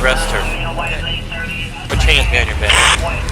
arrest her. Put your hands behind your back.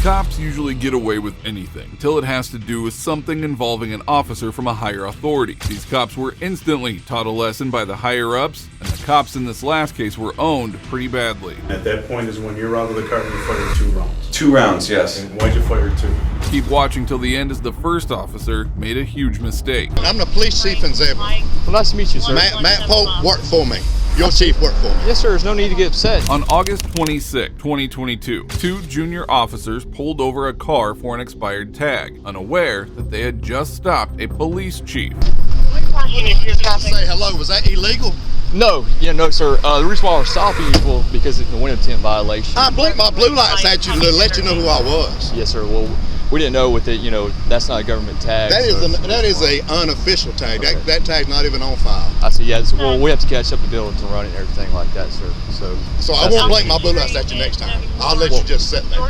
Cops usually get away with anything until it has to do with something involving an officer from a higher authority. These cops were instantly taught a lesson by the higher-ups, and the cops in this last case were owned pretty badly. At that point is when you're out of the car and you fired 2 rounds. 2 rounds, yes. And why'd you fire 2? Keep watching till the end as the first officer made a huge mistake. I'm the police chief in Zebra. Well, nice to meet you, sir. Matt Pope worked for me. Your chief worked for me. Yes, sir. There's no need to get upset. On August 26, 2022, 2 junior officers pulled over a car for an expired tag, unaware that they had just stopped a police chief. Say hello. Was that illegal? No, no, sir. The reason why we're stopping you is because it's a window tint violation. I blinked my blue lights at you to let you know who I was. Yes, sir. Well, we didn't know with it. That's not a government tag. That is a unofficial tag. Okay. That tag's not even on file. I see. Yeah. Well, we have to catch up the bill to run it and everything like that, sir. So I won't blink my blue lights at you next time. I'll let you just sit there.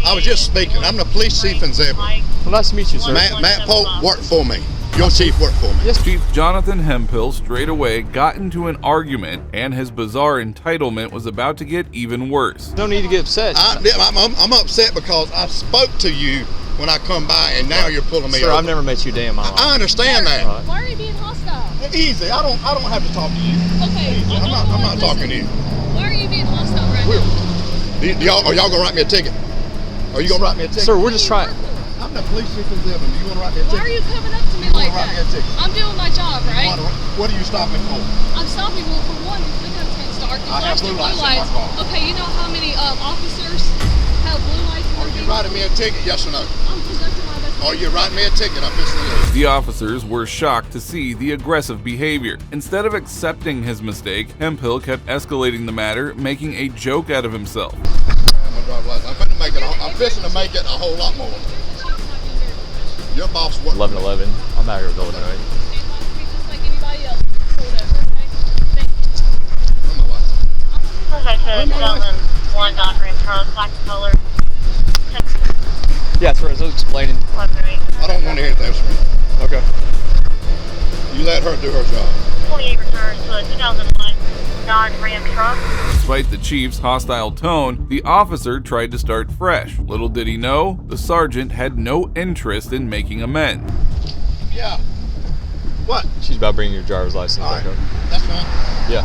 I was just speaking. I'm the police chief in Zebra. Well, nice to meet you, sir. Matt Pope worked for me. Your chief worked for me. Yes. Chief Jonathan Hemphill straight away got into an argument, and his bizarre entitlement was about to get even worse. No need to get upset. I'm upset because I spoke to you when I come by, and now you're pulling me Sir, over. I've never met you a day in my life. I understand that. Right. Why are you being hostile? Easy. I don't have to talk to you. Okay. Easy. I'm not talking to you. Why are you being hostile right now? Are y'all gonna write me a ticket? Are you gonna write me a ticket? Sir, we're just trying. I'm the police chief in Zebra. Do you wanna write me a ticket? Why are you coming up to me like write me a that? ticket? I'm doing my job, right? What are you stopping for? I'm stopping. Well, for one, look how it's dark. You I have flashed blue your lights in my car. Okay, you know how many officers have blue lights in Are their you vehicle? writing me a ticket? Yes or no? I'm conducting my investigation. Are you writing me a ticket? I'm fixing to leave. The officers were shocked to see the aggressive behavior. Instead of accepting his mistake, Hemphill kept escalating the matter, making a joke out of himself. I'm fixing to make it a whole lot more. Your boss worked. 11:11. I'm out here with Illinois. Just like anybody else. Whatever, okay? Thank you. Okay, so 2001 Dodge Ram Charles, black color. Yeah, sir. As I was explaining. I don't want to hear anything from you. Okay. You let her do her job. 28 returns to a 2001 Dodge Ram truck. Despite the chief's hostile tone, the officer tried to start fresh. Little did he know, the sergeant had no interest in making amends. Yeah. What? She's about bringing your driver's license All back right. up. That's fine. Yeah.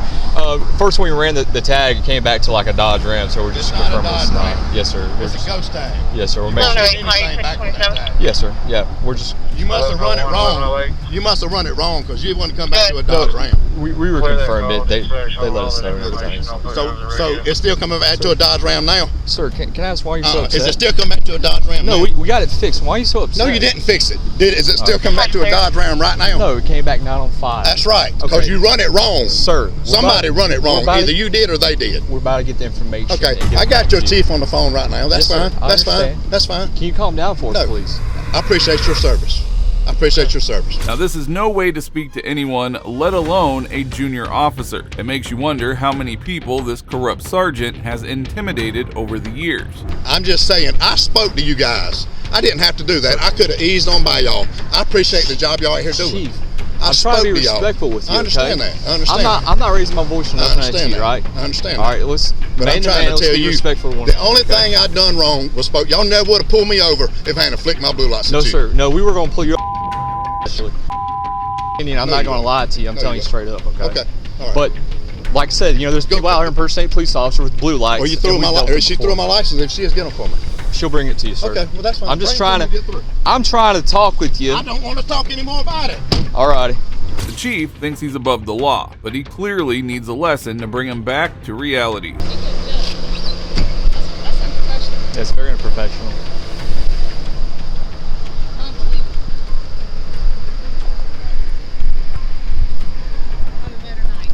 First, when we ran the tag, it came back to like a Dodge Ram, so we're just It's not a confirming it's Dodge not. Ram. Yes, sir. We're It's a just, ghost tag. yes, sir. We're No, making no, sure. Anything back with that 27. tag. Yes, sir. Yeah, we're just. You must have run it wrong. You must have run it wrong because you want to come back to a Dodge Ram. We were confirmed it. They let us know and everything. So it's still coming back to a Dodge Ram now? Sir, can I ask why you're so upset? Is it still coming back to a Dodge Ram No, now? we got it fixed. Why are you so upset? No, you didn't fix it. Is it still coming back to a Dodge Ram right now? No, it came back 9 on 5. That's right, because Okay. you run it wrong. Sir, Somebody run it wrong. Either you did or they did. We're about to get the information. Okay, and get I it got back your to you. chief on the phone right now. That's Yes, sir. fine. I That's fine. understand. That's fine. Can you calm down for us, No. please? I appreciate your service. I appreciate your service. Now, this is no way to speak to anyone, let alone a junior officer. It makes you wonder how many people this corrupt sergeant has intimidated over the years. I'm just saying, I spoke to you guys. I didn't have to do that. I could have eased on by y'all. I appreciate the job y'all out here doing. Chief, I I'm trying to be spoke y'all. respectful with you. I understand okay? that. I understand. I'm not raising my voice or I nothing at understand you, that. right? I understand All that. right, let's. But man I'm to trying man, to let's tell be you, respectful to one the another, only okay? thing I done wrong was spoke. Y'all never would have pulled me over if I hadn't flicked my blue lights No, at you. sir. No, we were gonna pull you. Actually, I'm No, not you gonna weren't. lie to you. I'm No, telling you you straight up, okay? Okay. All right. But like I said, there's people out here impersonating police officers with blue lights. Or you and threw we've my dealt or with she before. threw my license if she is getting them for me. She'll bring it to you, sir. Okay, well that's fine. I'm just Bring it trying till you get to. through. I'm trying to talk with you. I don't want to talk anymore about it. Alrighty. The chief thinks he's above the law, but he clearly needs a lesson to bring him back to reality. That's unprofessional. That's very unprofessional. Unbelievable. I'm a better night.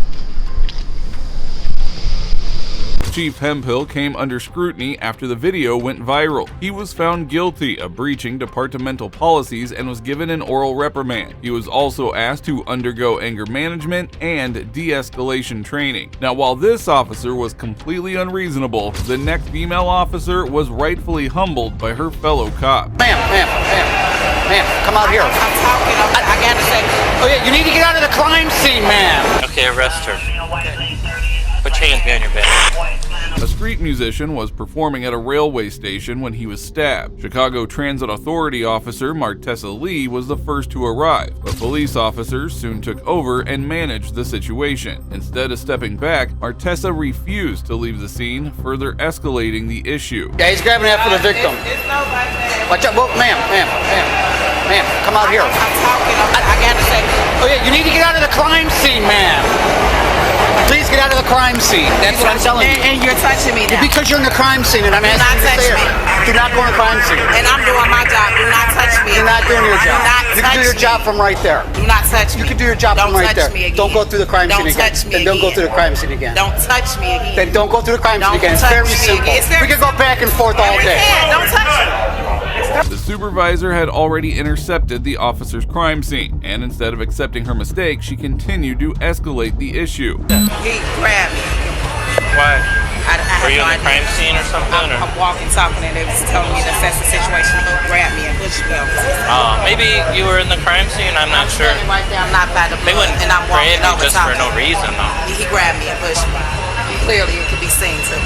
Chief Hemphill came under scrutiny after the video went viral. He was found guilty of breaching departmental policies and was given an oral reprimand. He was also asked to undergo anger management and de-escalation training. Now, while this officer was completely unreasonable, the next female officer was rightfully humbled by her fellow cop. Ma'am, come out here. I'm talking. I gotta say, oh yeah, you need to get out of the crime scene, ma'am. Okay, arrest her. Put your hands behind your back. musician was performing at a railway station when he was stabbed. Chicago Transit Authority officer Martessa Lee was the first to arrive, but police officers soon took over and managed the situation. Instead of stepping back, Martessa refused to leave the scene, further escalating the issue. Yeah, he's grabbing after the victim. Watch out, well, ma'am, come out here. I'm talking. I gotta say. Oh yeah, you need to get out of the crime scene, ma'am. Please get out of the crime scene. That's what I'm telling you. And you're touching me now. Because you're in the crime scene, and I'm asking you to stay here. Do not go in the crime scene. And I'm doing my job. Do not touch me. You're not doing your job. Do not You can do your touch job from right there. Do not touch me. You can do your job from right there. Don't touch me again. Don't go through the crime scene again. Don't touch me Then don't go again. through the crime scene again. Don't touch me again. Then don't go through the crime scene Don't again. It's touch very me simple. again. It's very We can go back and forth all day. Don't touch me. The supervisor had already intercepted the officer's crime scene, and instead of accepting her mistake, she continued to escalate the issue. He grabbed me. Why? I Were you no in the idea. crime scene or something? I'm walking, talking, and they was telling me to assess the situation. He grabbed me and pushed me over. Maybe you were in the crime scene. I'm not sure. Standing right there. I'm not by the They blood, wouldn't and I'm walking grab over you just for talking. no reason, though. He grabbed me and pushed me. Clearly, it could be seen too.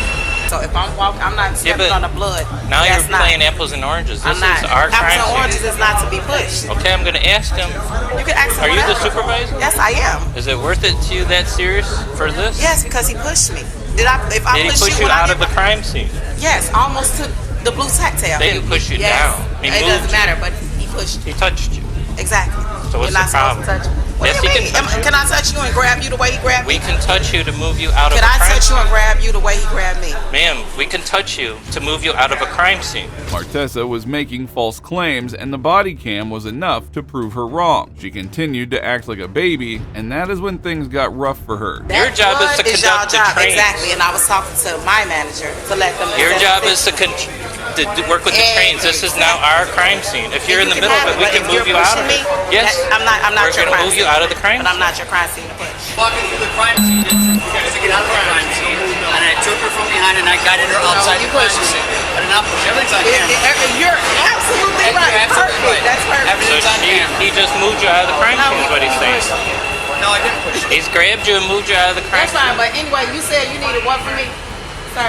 So if I'm walking, I'm not stepping but on the blood. Now That's you're playing apples and oranges. This I'm not. is our crime Apples and oranges scene. is not to be pushed. Okay, I'm going to ask him. You can ask him. Are you the whatever. supervisor? Yes, I am. Is it worth it to you that serious for this? Yes, because he pushed me. Did I? If I Did he pushed push you when I out of did the crime scene? Yes, almost took the blue tactile. They didn't push you Yes. down. He It moved doesn't you. matter, but he pushed He you. touched you. Exactly. So what's You're the not supposed to problem? touch me. What Yes, do you he mean? can touch you. Can I touch you and grab you the way he grabbed me? We can touch you to move you out of Can a I crime touch you scene. and grab you the way he grabbed me? Ma'am, we can touch you to move you out of a crime scene. Martessa was making false claims, and the body cam was enough to prove her wrong. She continued to act like a baby, and that is when things got rough for her. Your job is to What y'all conduct the job? training. Exactly, and I was talking to my manager to let them know. Your that job it's- is to work with the trains. This is now our crime scene. If you're in the middle of it, we can move you out of it. Yes, I'm not we're your going to crime move you scene. out of the crime But I'm scene. not your crime scene to push. Walking through the crime scene, you guys to get out of the crime scene, and I took her from behind and I guided her outside you the crime pushed me. scene. I did not push. Everything's on camera. You're absolutely You're right. absolutely Perfect. right. That's perfect. So Everything's on camera. he just moved you out of the crime No, scene is what he's he saying. pushed me. No, I didn't push. He's grabbed you and moved you out of the crime That's fine, scene. but anyway, you said you needed what from me? Sir,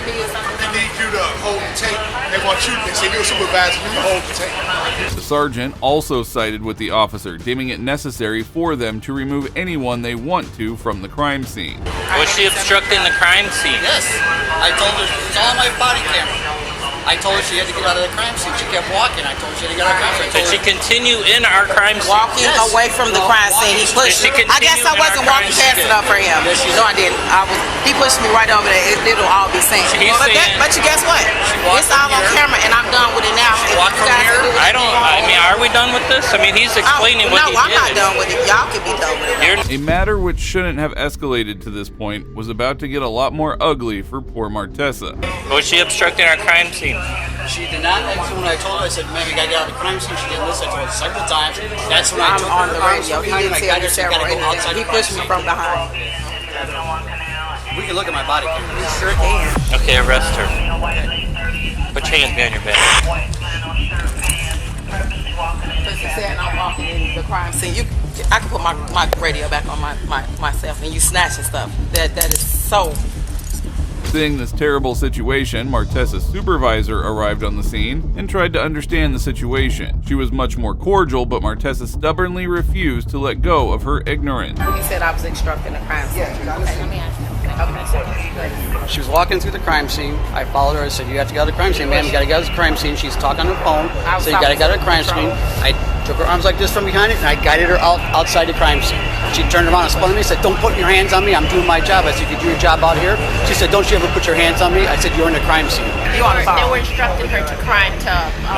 you needed something from me? need you to hold the tape. They want you, they say you're a supervisor, you can hold the tape. The sergeant also sided with the officer, deeming it necessary for them to remove anyone they want to from the crime scene. Was she obstructing the crime scene? Yes, I told her it's on my body camera. I told her she had to get out of the crime scene. She kept walking. I told her she had to get out of the crime scene. I Did told she her- continue in our crime scene? Walking Yes. away from the crime scene, he pushed Did she me. I guess continue I in wasn't our walking crime fast scene? enough for him. Yes, she No, I didn't. He pushed me right over there. It'll all be seen. He's But saying- you guess what? walked It's all from on here. camera, and I'm done with it now. If walked you from guys here. do it, I mean, are we done with this? I mean, he's explaining what he No, I'm did. not done with it. Y'all can be done with it. You're A matter which shouldn't have escalated to this point was about to get a lot more ugly for poor Martessa. Was she obstructing our crime scene? She did not. That's when I told her, I said, "Man, you gotta get out of the crime scene." She didn't listen. I told her several times. That's when I I'm took on her the arms radio. from He behind didn't and I tell guided me her. She gotta several go outside He the crime pushed me scene. from behind. We can look at my body camera. He sure can. Okay, arrest her. Put your hands behind your back. Because he said I'm walking in the crime scene. I can put my radio back on myself, and you snatching stuff. That is so. Seeing this terrible situation, Martessa's supervisor arrived on the scene and tried to understand the situation. She was much more cordial, but Martessa stubbornly refused to let go of her ignorance. He said I was obstructing the crime scene. Okay, let me ask you. She was walking through the crime scene. I followed her. I said, "You have to get out of the crime scene, ma'am. You gotta get out of the crime scene." She's talking on her phone. I was So you gotta get out of the crime talking scene. to I took her arms like this from behind it, and I guided her outside the crime scene. She turned around and spun at me and said, "Don't put your hands on me. I'm doing my job." I said, "You do your job out here." She said, "Don't you ever put your hands on me." I said, "You're in the crime scene." You on the They phone. were instructing her to crime to.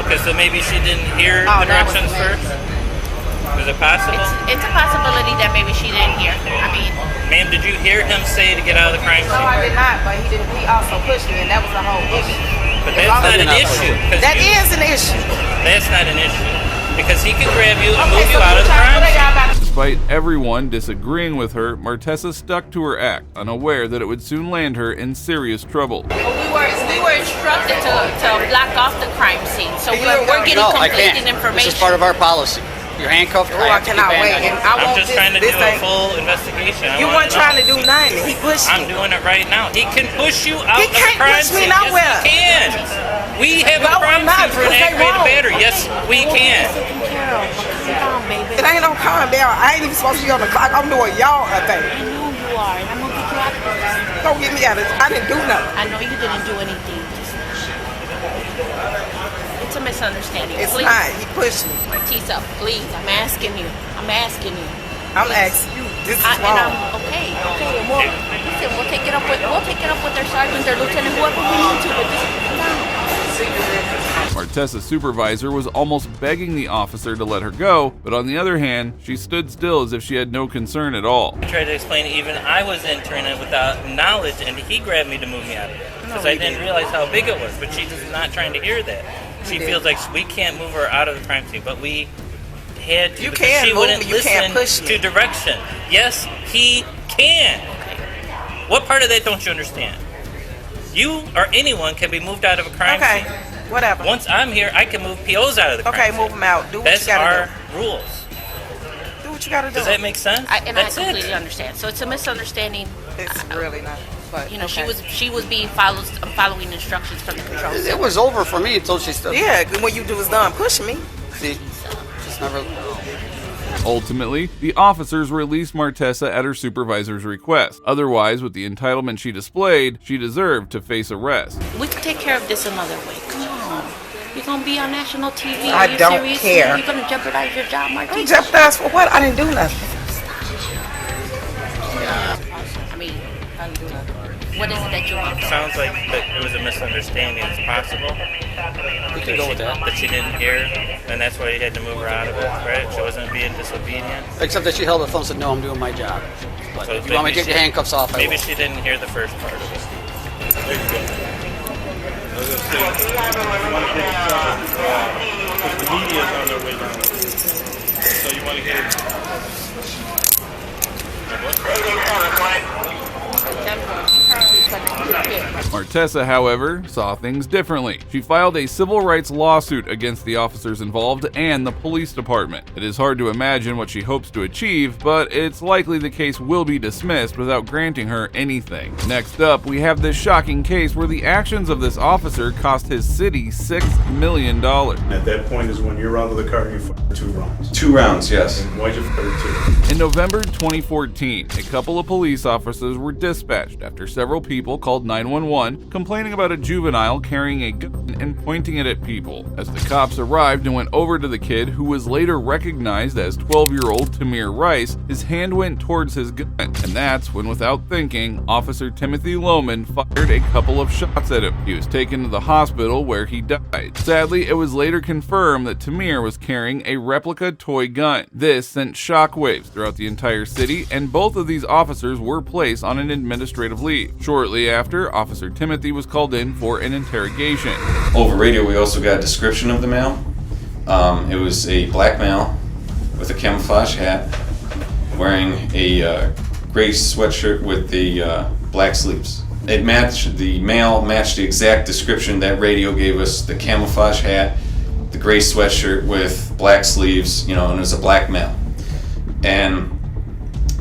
Okay, so maybe she didn't hear Oh, the that was directions amazing. first? Was it possible? It's a possibility that maybe she didn't hear. I mean, Ma'am, did you hear him say to get out of the crime No, I scene? did not, but he didn't. He also pushed me, and that was the whole issue. But that's not an issue. 'cause That you- is an issue. That's not an issue. Because he can grab you and Okay, move you so out of the what crime are scene. y'all about to Despite everyone disagreeing with her, Martessa stuck to her act, unaware that it would soon land her in serious trouble. we were instructed to block off the crime scene, so we're getting No, I conflicting can't. information. This is part of our policy. You're handcuffed. Oh, I cannot wait. And I I'm want just this, trying to this do a thing. full investigation. You weren't trying to do nothing. He pushed I'm me. doing it right now. He can push you out He of the can't crime push me scene. nowhere. Yes, he can. We have a No, crime I'm not, scene for an because they aggravated won't. battery. Yes, we can. Carol, calm down, baby. It ain't no calm down. I ain't even supposed to be on the clock. I'm doing y'all a thing. I know you are, and I'm gonna get you out of this. Don't get me out of this. I didn't do nothing. I know you didn't do anything. It's a misunderstanding. It's Please. not. He pushed me. Tisa, please, I'm asking you. I'm asking you. I'm asking you. This is And wrong. I'm okay. And we'll take it up with their sergeant, their lieutenant, whoever we need to. But this, Martessa's supervisor was almost begging the officer to let her go, but on the other hand, she stood still as if she had no concern at all. I tried to explain even I was entering it without knowledge, and he grabbed me to move me out of it because I didn't realize how big it was. But she's just not trying to hear that. She feels like we can't move her out of the crime scene, but we had to. You because can she move wouldn't me, you can't push listen me. to direction. Yes, he can. What part of that don't you understand? You or anyone can be moved out of a crime Okay. scene. Whatever. Once I'm here, I can move POs out of the crime Okay, scene. move them out. Do what That's you gotta our rules. do. Do what you gotta do. Does that make sense? I That's completely it. understand. So it's a misunderstanding. It's really not. But You know, okay. she was being following instructions from the control It center. was over for me until she stood. Yeah, when you do was done pushing me. See, just never. Ultimately, the officers released Martessa at her supervisor's request. Otherwise, with the entitlement she displayed, she deserved to face arrest. We can take care of this another way. Come on. You're gonna be on national TV. I Are you don't serious? care. You're gonna jeopardize your job, I Martisa? jeopardized for what? I didn't do nothing. I mean, I didn't do nothing. What is it that you want? Sounds like that it was a misunderstanding. It's possible. We can go with that. That she didn't hear, and that's why you had to move her out of it, right? She wasn't being disobedient. Except that she held the phone and said, "No, I'm doing my job." But So if you want me to maybe get your handcuffs off, I Maybe will. she didn't hear the first part of it. There you go. I was gonna say, you want to get the job, because the media is on their way down. So you want to get it. Martessa, however, saw things differently. She filed a civil rights lawsuit against the officers involved and the police department. It is hard to imagine what she hopes to achieve, but it's likely the case will be dismissed without granting her anything. Next up, we have this shocking case where the actions of this officer cost his city $6 million. At that point is when you're out of the car and you fire 2 rounds. 2 rounds, yes. And why'd you fire 2? In November 2014, a couple of police officers were dispatched after several people called 911 complaining about a juvenile carrying a gun and pointing it at people. As the cops arrived and went over to the kid, who was later recognized as 12-year-old Tamir Rice, his hand went towards his gun, and that's when, without thinking, Officer Timothy Lohman fired a couple of shots at him. He was taken to the hospital where he died. Sadly, it was later confirmed that Tamir was carrying a replica toy gun. This sent shockwaves throughout the entire city, and both of these officers were placed on an administrative leave. Shortly after, Officer Timothy was called in for an interrogation. Over radio, we also got a description of the male. It was a black male with a camouflage hat, wearing a gray sweatshirt with the black sleeves. The male matched the exact description that radio gave us: the camouflage hat, the gray sweatshirt with black sleeves, and it was a black male. And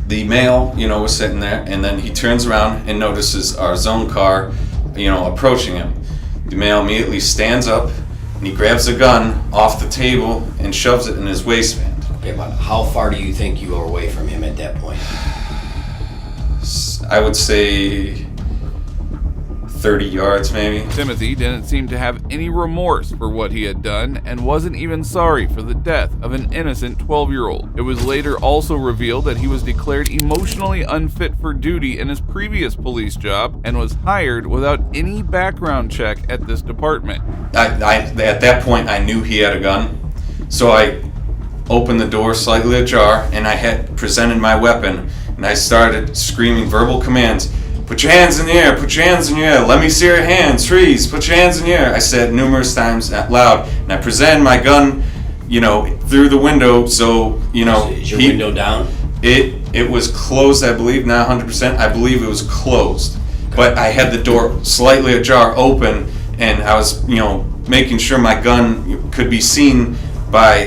the male, was sitting there, and then he turns around and notices our zone car, approaching him. The male immediately stands up and he grabs a gun off the table and shoves it in his waistband. Okay, but how far do you think you were away from him at that point? I would say 30 yards maybe. Timothy didn't seem to have any remorse for what he had done and wasn't even sorry for the death of an innocent 12-year-old. It was later also revealed that he was declared emotionally unfit for duty in his previous police job and was hired without any background check at this department. At that point, I knew he had a gun, so I opened the door slightly ajar and I had presented my weapon and I started screaming verbal commands. Put your hands in the air, put your hands in the air, let me see your hands, freeze, put your hands in the air. I said numerous times out loud, and I presented my gun, through the window, so, Is your window down? It was closed, I believe, not 100%, I believe it was closed. But I had the door slightly ajar open, and I was, making sure my gun could be seen, by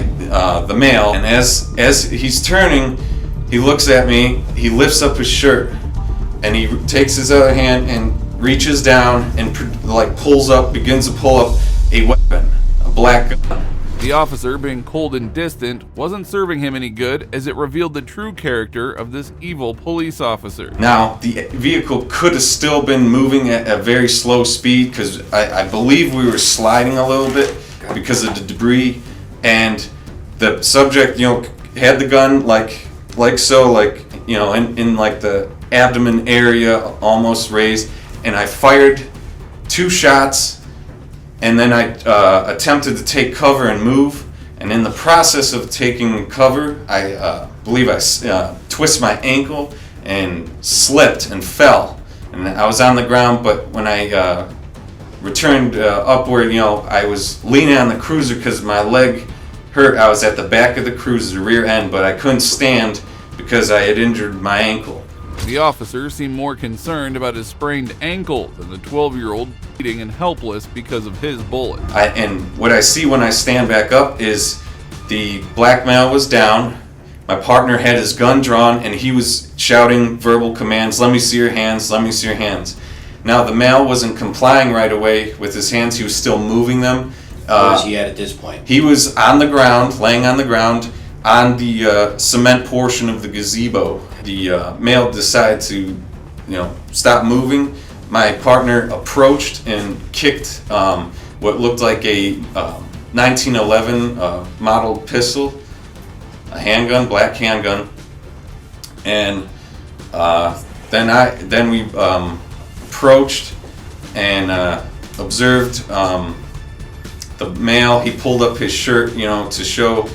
the male, and as he's turning, he looks at me, he lifts up his shirt, and he takes his other hand and reaches down and begins to pull up a weapon, a black gun. The officer, being cold and distant, wasn't serving him any good, as it revealed the true character of this evil police officer. Now, the vehicle could have still been moving at a very slow speed, because I believe we were sliding a little bit because of the debris, and the subject, had the gun in like the abdomen area, almost raised, and I fired 2 shots. And then I attempted to take cover and move. And in the process of taking cover, I believe I twisted my ankle and slipped and fell. And I was on the ground, but when I returned upward, I was leaning on the cruiser because my leg hurt. I was at the back of the cruiser, the rear end, but I couldn't stand because I had injured my ankle. The officer seemed more concerned about his sprained ankle than the 12-year-old bleeding and helpless because of his bullet. And what I see when I stand back up is the black male was down, my partner had his gun drawn, and he was shouting verbal commands, "Let me see your hands, let me see your hands." Now the male wasn't complying right away with his hands, he was still moving them. Where was he at this point? He was on the ground, laying on the ground, on the cement portion of the gazebo. The male decided to, stop moving. My partner approached and kicked what looked like a 1911 model pistol, a handgun, black handgun, and then we approached and observed the male. He pulled up his shirt, to show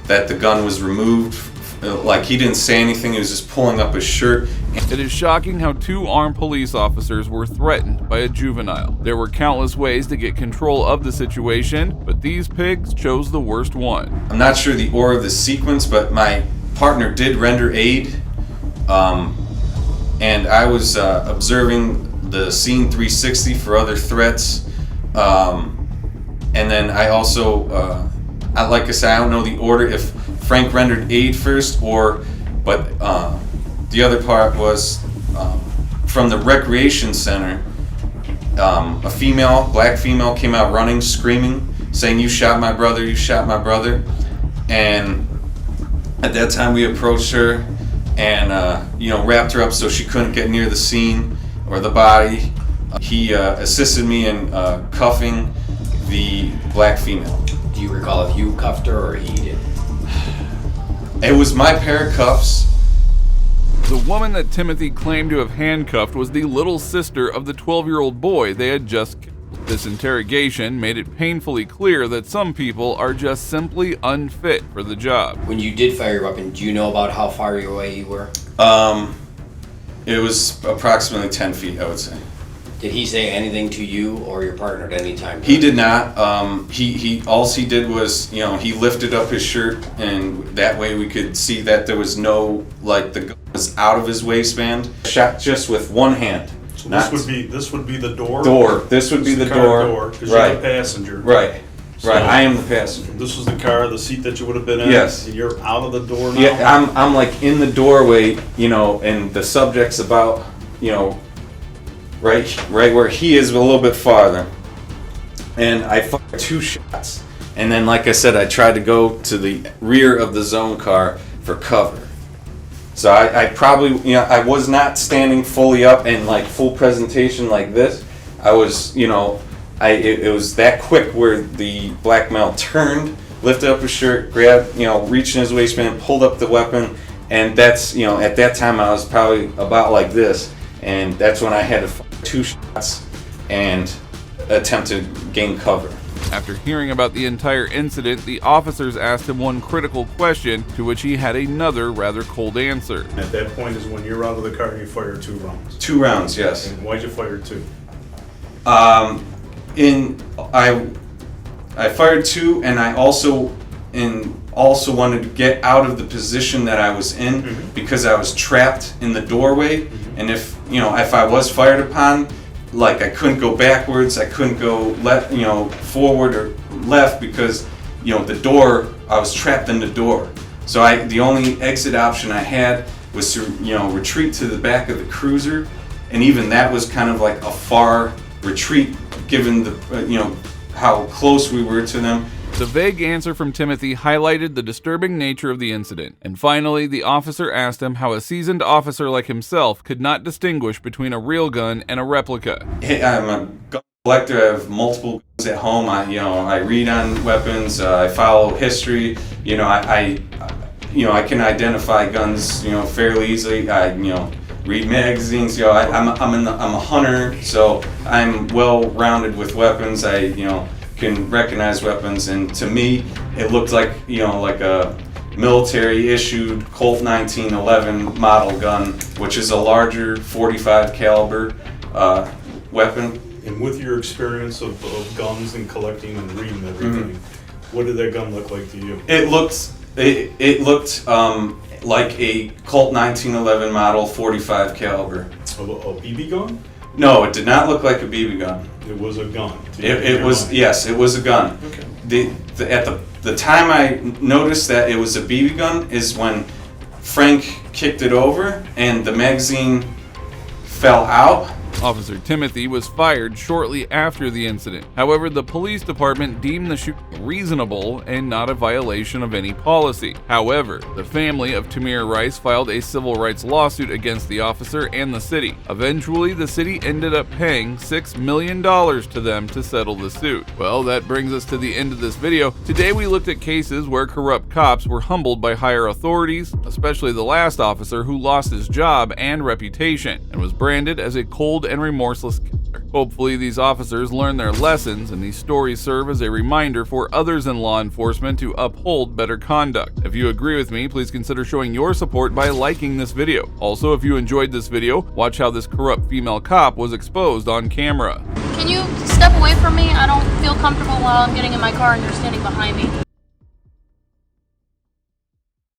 that the gun was removed. Like, he didn't say anything, he was just pulling up his shirt. It is shocking how 2 armed police officers were threatened by a juvenile. There were countless ways to get control of the situation, but these pigs chose the worst one. I'm not sure the order of the sequence, but my partner did render aid, and I was observing the scene 360 for other threats, and then I also, like I said, I don't know the order, if Frank rendered aid first, but the other part was from the recreation center. A female, black female, came out running, screaming, saying, "You shot my brother, you shot my brother." And at that time we approached her and wrapped her up so she couldn't get near the scene or the body. He assisted me in cuffing the black female. Do you recall if you cuffed her or he did? It was my pair of cuffs. The woman that Timothy claimed to have handcuffed was the little sister of the 12-year-old boy they had just killed. This interrogation made it painfully clear that some people are just simply unfit for the job. When you did fire your weapon, do you know about how far away you were? It was approximately 10 feet, I would say. Did he say anything to you or your partner at any time? He did not. All he did was, he lifted up his shirt, and that way we could see that there was no, the gun was out of his waistband. Shot just with one hand. So this would be the door. This would be the car door. Because you're the passenger. Right. So right. I am the passenger. This was the car, the seat that you would have been in. Yes. And you're out of the door now. Yeah, I'm like in the doorway, and the subject's about, right where he is, a little bit farther. And I fired 2 shots. And then, like I said, I tried to go to the rear of the zone car for cover. So I probably, I was not standing fully up and full presentation like this. I was, it was that quick where the black male turned, lifted up his shirt, grabbed, reached in his waistband, pulled up the weapon, and that's, at that time I was probably about like this, and that's when I had to fire 2 shots and attempt to gain cover. After hearing about the entire incident, the officers asked him one critical question, to which he had another rather cold answer. At that point is when you're out of the car and you fire 2 rounds. 2 rounds, yes. And why'd you fire 2? I fired 2, and I also wanted to get out of the position that I was in, because I was trapped in the doorway, and if I was fired upon, I couldn't go backwards, I couldn't go forward or left, because the door I was trapped in the door. So the only exit option I had was to, retreat to the back of the cruiser, and even that was kind of like a far retreat given the, how close we were to them. The vague answer from Timothy highlighted the disturbing nature of the incident. And finally, the officer asked him how a seasoned officer like himself could not distinguish between a real gun and a replica. I'm a gun collector. I have multiple guns at home. I read on weapons. I follow history. I can identify guns, fairly easily. I read magazines. I'm a hunter, so I'm well rounded with weapons. I can recognize weapons, and to me, it looked like like a military issued Colt 1911 model gun, which is a larger 45 caliber weapon. And with your experience of guns and collecting and reading everything, what did that gun look like to you? It looked like a Colt 1911 model 45 caliber. A BB gun? No, it did not look like a BB gun. It was a gun. It was, yes, it was a gun. Okay. At the time I noticed that it was a BB gun is when Frank kicked it over and the magazine fell out. Officer Timothy was fired shortly after the incident. However, the police department deemed the shooting reasonable and not a violation of any policy. However, the family of Tamir Rice filed a civil rights lawsuit against the officer and the city. Eventually, the city ended up paying $6 million to them to settle the suit. Well, that brings us to the end of this video. Today, we looked at cases where corrupt cops were humbled by higher authorities, especially the last officer who lost his job and reputation and was branded as a cold and remorseless killer. Hopefully these officers learn their lessons and these stories serve as a reminder for others in law enforcement to uphold better conduct. If you agree with me, please consider showing your support by liking this video. Also, if you enjoyed this video, watch how this corrupt female cop was exposed on camera. Can you step away from me? I don't feel comfortable while I'm getting in my car and you're standing behind me.